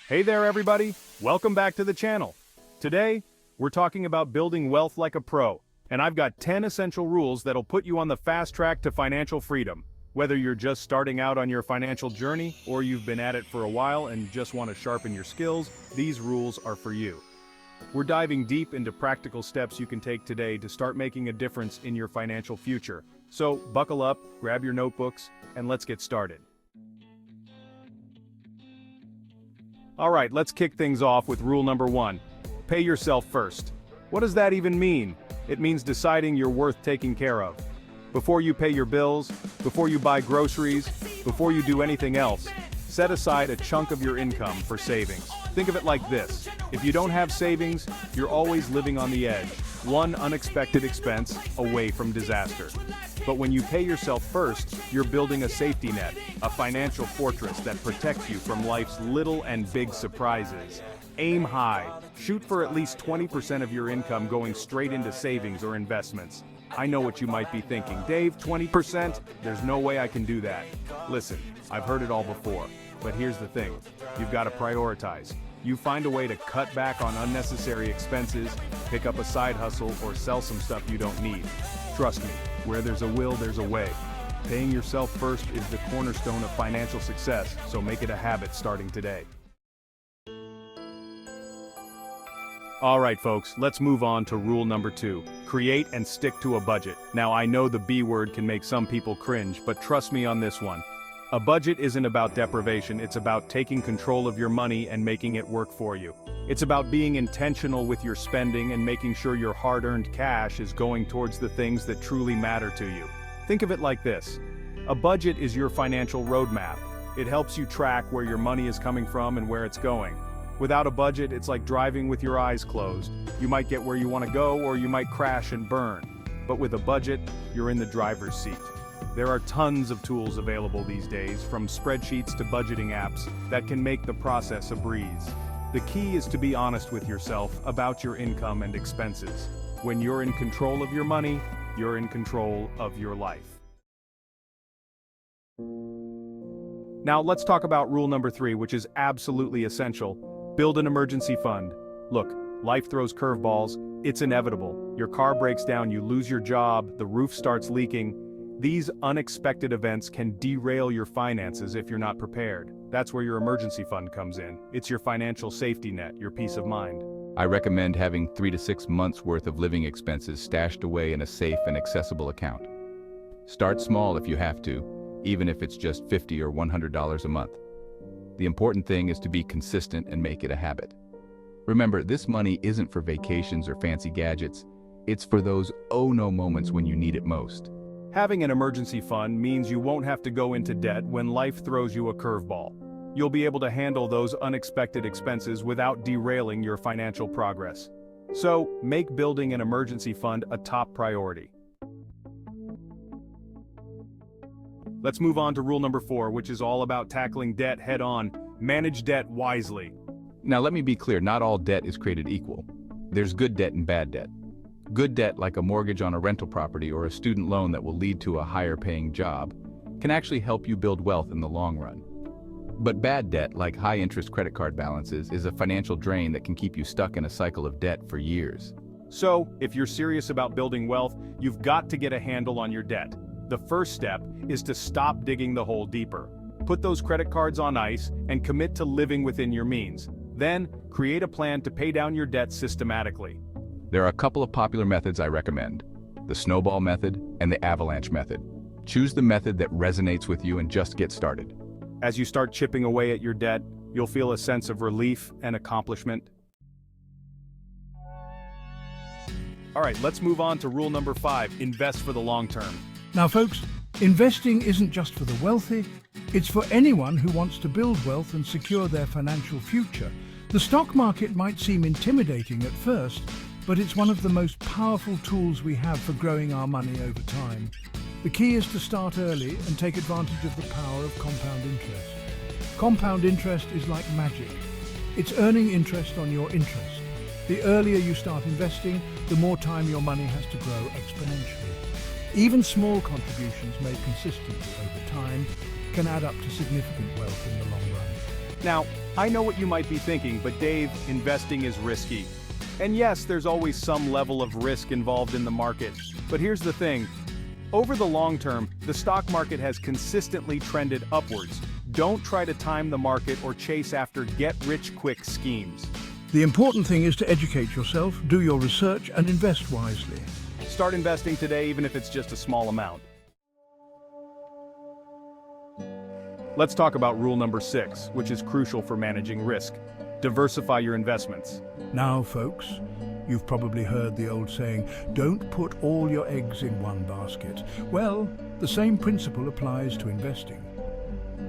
Hey there everybody, welcome back to the channel. Today, we're talking about building wealth like a pro, and I've got 10 essential rules that'll put you on the fast track to financial freedom. Whether you're just starting out on your financial journey, or you've been at it for a while and just want to sharpen your skills, these rules are for you. We're diving deep into practical steps you can take today to start making a difference in your financial future. So, buckle up, grab your notebooks, and let's get started. Alright, let's kick things off with rule number 1. Pay yourself first. What does that even mean? It means deciding you're worth taking care of. Before you pay your bills, before you buy groceries, before you do anything else, set aside a chunk of your income for savings. Think of it like this. If you don't have savings, you're always living on the edge, one unexpected expense away from disaster. But when you pay yourself first, you're building a safety net, a financial fortress that protects you from life's little and big surprises. Aim high. Shoot for at least 20% of your income going straight into savings or investments. I know what you might be thinking, Dave, 20%? There's no way I can do that. Listen, I've heard it all before, but here's the thing. You've got to prioritize. You find a way to cut back on unnecessary expenses, pick up a side hustle, or sell some stuff you don't need. Trust me, where there's a will, there's a way. Paying yourself first is the cornerstone of financial success, so make it a habit starting today. Alright folks, let's move on to rule number 2. Create and stick to a budget. Now I know the B word can make some people cringe, but trust me on this one. A budget isn't about deprivation, it's about taking control of your money and making it work for you. It's about being intentional with your spending and making sure your hard-earned cash is going towards the things that truly matter to you. Think of it like this. A budget is your financial roadmap. It helps you track where your money is coming from and where it's going. Without a budget, it's like driving with your eyes closed. You might get where you want to go, or you might crash and burn. But with a budget, you're in the driver's seat. There are tons of tools available these days, from spreadsheets to budgeting apps, that can make the process a breeze. The key is to be honest with yourself about your income and expenses. When you're in control of your money, you're in control of your life. Now let's talk about rule number 3, which is absolutely essential. Build an emergency fund. Look, life throws curveballs. It's inevitable. Your car breaks down, you lose your job, the roof starts leaking. These unexpected events can derail your finances if you're not prepared. That's where your emergency fund comes in. It's your financial safety net, your peace of mind. I recommend having 3 to 6 months worth of living expenses stashed away in a safe and accessible account. Start small if you have to, even if it's just $50 or $100 a month. The important thing is to be consistent and make it a habit. Remember, this money isn't for vacations or fancy gadgets. It's for those oh-no moments when you need it most. Having an emergency fund means you won't have to go into debt when life throws you a curveball. You'll be able to handle those unexpected expenses without derailing your financial progress. So, make building an emergency fund a top priority. Let's move on to rule number 4, which is all about tackling debt head-on. Manage debt wisely. Now let me be clear, not all debt is created equal. There's good debt and bad debt. Good debt, like a mortgage on a rental property or a student loan that will lead to a higher-paying job, can actually help you build wealth in the long run. But bad debt, like high-interest credit card balances, is a financial drain that can keep you stuck in a cycle of debt for years. So, if you're serious about building wealth, you've got to get a handle on your debt. The first step is to stop digging the hole deeper. Put those credit cards on ice and commit to living within your means. Then, create a plan to pay down your debt systematically. There are a couple of popular methods I recommend: the snowball method and the avalanche method. Choose the method that resonates with you and just get started. As you start chipping away at your debt, you'll feel a sense of relief and accomplishment. Alright, let's move on to rule number 5, invest for the long term. Now folks, investing isn't just for the wealthy, it's for anyone who wants to build wealth and secure their financial future. The stock market might seem intimidating at first, but it's one of the most powerful tools we have for growing our money over time. The key is to start early and take advantage of the power of compound interest. Compound interest is like magic. It's earning interest on your interest. The earlier you start investing, the more time your money has to grow exponentially. Even small contributions made consistently over time can add up to significant wealth in the long run. Now, I know what you might be thinking, but Dave, investing is risky. And yes, there's always some level of risk involved in the market. But here's the thing. Over the long term, the stock market has consistently trended upwards. Don't try to time the market or chase after get-rich-quick schemes. The important thing is to educate yourself, do your research, and invest wisely. Start investing today, even if it's just a small amount. Let's talk about rule number 6, which is crucial for managing risk. Diversify your investments. Now, folks, you've probably heard the old saying, don't put all your eggs in one basket. Well, the same principle applies to investing.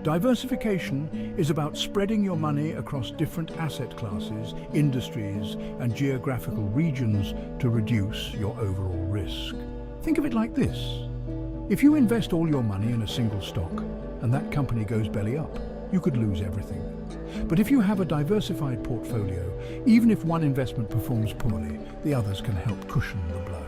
Diversification is about spreading your money across different asset classes, industries, and geographical regions to reduce your overall risk. Think of it like this. If you invest all your money in a single stock, and that company goes belly up, you could lose everything. But if you have a diversified portfolio, even if one investment performs poorly, the others can help cushion the blow.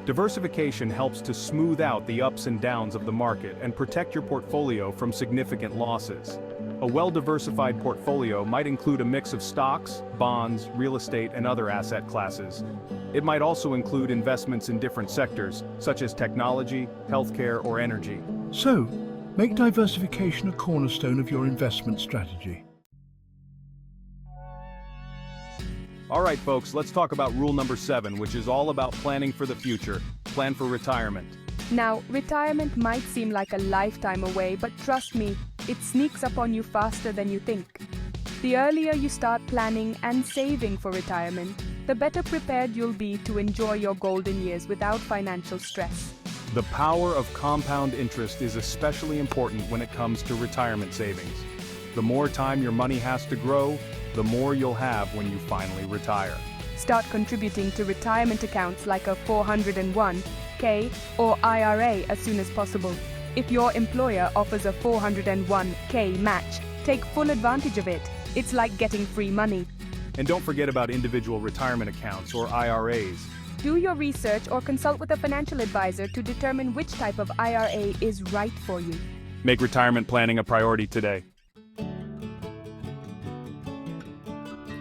Diversification helps to smooth out the ups and downs of the market and protect your portfolio from significant losses. A well-diversified portfolio might include a mix of stocks, bonds, real estate, and other asset classes. It might also include investments in different sectors, such as technology, healthcare, or energy. So, make diversification a cornerstone of your investment strategy. All right, folks, let's talk about rule number 7, which is all about planning for the future. Plan for retirement. Now, retirement might seem like a lifetime away, but trust me, it sneaks up on you faster than you think. The earlier you start planning and saving for retirement, the better prepared you'll be to enjoy your golden years without financial stress. The power of compound interest is especially important when it comes to retirement savings. The more time your money has to grow, the more you'll have when you finally retire. Start contributing to retirement accounts like a 401k or IRA as soon as possible. If your employer offers a 401k match, take full advantage of it. It's like getting free money. And don't forget about individual retirement accounts or IRAs. Do your research or consult with a financial advisor to determine which type of IRA is right for you. Make retirement planning a priority today.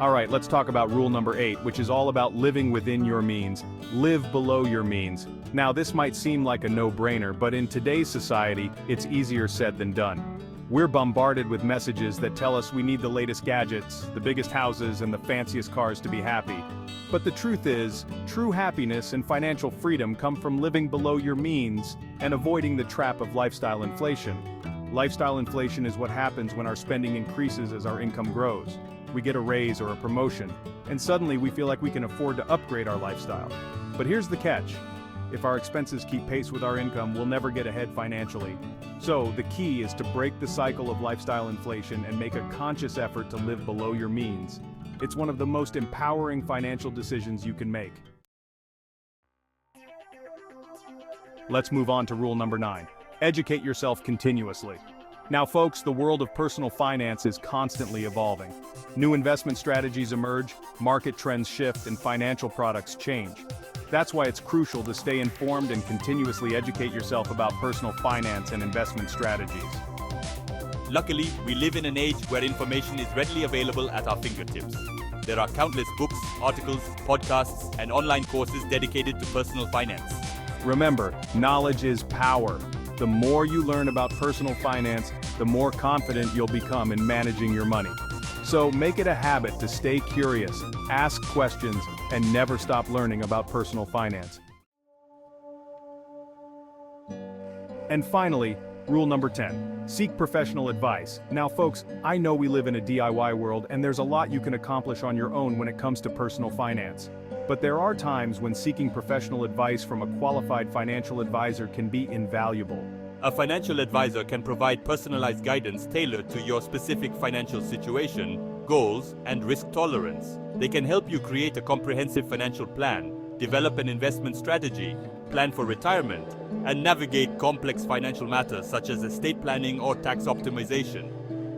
All right, let's talk about rule number 8, which is all about living within your means. Live below your means. Now, this might seem like a no-brainer, but in today's society, it's easier said than done. We're bombarded with messages that tell us we need the latest gadgets, the biggest houses, and the fanciest cars to be happy. But the truth is, true happiness and financial freedom come from living below your means and avoiding the trap of lifestyle inflation. Lifestyle inflation is what happens when our spending increases as our income grows. We get a raise or a promotion, and suddenly we feel like we can afford to upgrade our lifestyle. But here's the catch. If our expenses keep pace with our income, we'll never get ahead financially. So, the key is to break the cycle of lifestyle inflation and make a conscious effort to live below your means. It's one of the most empowering financial decisions you can make. Let's move on to rule number 9. Educate yourself continuously. Now, folks, the world of personal finance is constantly evolving. New investment strategies emerge, market trends shift, and financial products change. That's why it's crucial to stay informed and continuously educate yourself about personal finance and investment strategies. Luckily, we live in an age where information is readily available at our fingertips. There are countless books, articles, podcasts, and online courses dedicated to personal finance. Remember, knowledge is power. The more you learn about personal finance, the more confident you'll become in managing your money. So make it a habit to stay curious, ask questions, and never stop learning about personal finance. And finally, rule number 10, seek professional advice. Now folks, I know we live in a DIY world and there's a lot you can accomplish on your own when it comes to personal finance. But there are times when seeking professional advice from a qualified financial advisor can be invaluable. A financial advisor can provide personalized guidance tailored to your specific financial situation, goals, and risk tolerance. They can help you create a comprehensive financial plan, develop an investment strategy, plan for retirement, and navigate complex financial matters such as estate planning or tax optimization.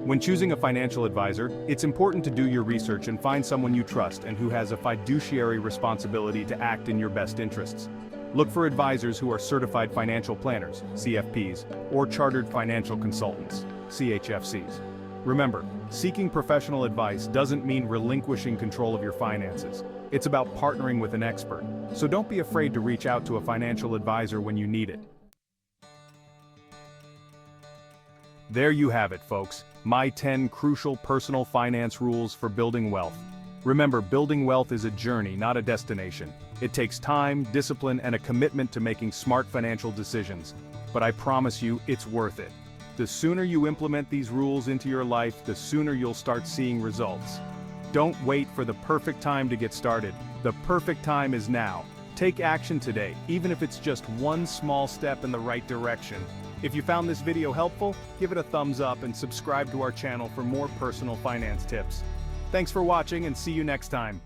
When choosing a financial advisor, it's important to do your research and find someone you trust and who has a fiduciary responsibility to act in your best interests. Look for advisors who are certified financial planners, CFPs, or chartered financial consultants, CHFCs. Remember, seeking professional advice doesn't mean relinquishing control of your finances. It's about partnering with an expert. So don't be afraid to reach out to a financial advisor when you need it. There you have it, folks. My 10 crucial personal finance rules for building wealth. Remember, building wealth is a journey, not a destination. It takes time, discipline, and a commitment to making smart financial decisions. But I promise you, it's worth it. The sooner you implement these rules into your life, the sooner you'll start seeing results. Don't wait for the perfect time to get started. The perfect time is now. Take action today, even if it's just one small step in the right direction. If you found this video helpful, give it a thumbs up and subscribe to our channel for more personal finance tips. Thanks for watching and see you next time.